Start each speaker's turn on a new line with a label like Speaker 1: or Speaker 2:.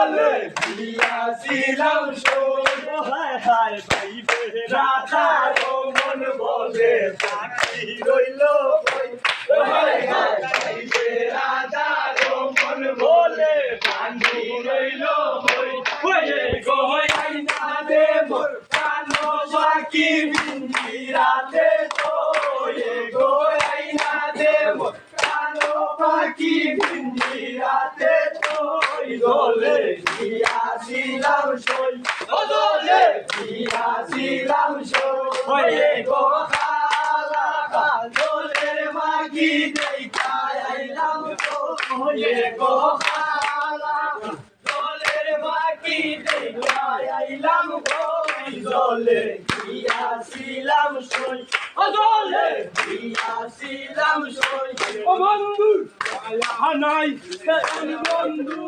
Speaker 1: দলে দিয়াছিলাম সই
Speaker 2: হায় হায় ভাইবে
Speaker 1: রাধার মন বলে সাক্ষী রইল কই হায় হায় ভাইবে রাধার মন বলে সাক্ষী রইল কই ওরে গো আইনা দে মোর কানো বাকি বিন্দি রাতে তো এ গো আইনা দে মোর কানো বাকি বিন্দি রাতে তো দলে দিয়াছিলাম সই দলে দিয়াছিলাম সই ওরে গো খালা দলের মাগি দেখা আইলাম তো ওরে গো খালা দলের মাগি দেখা আইলাম গো দলে দিয়াছিলাম সই দলে দিয়াছিলাম সই
Speaker 2: ও বন্ধু মায়া নাই বন্ধু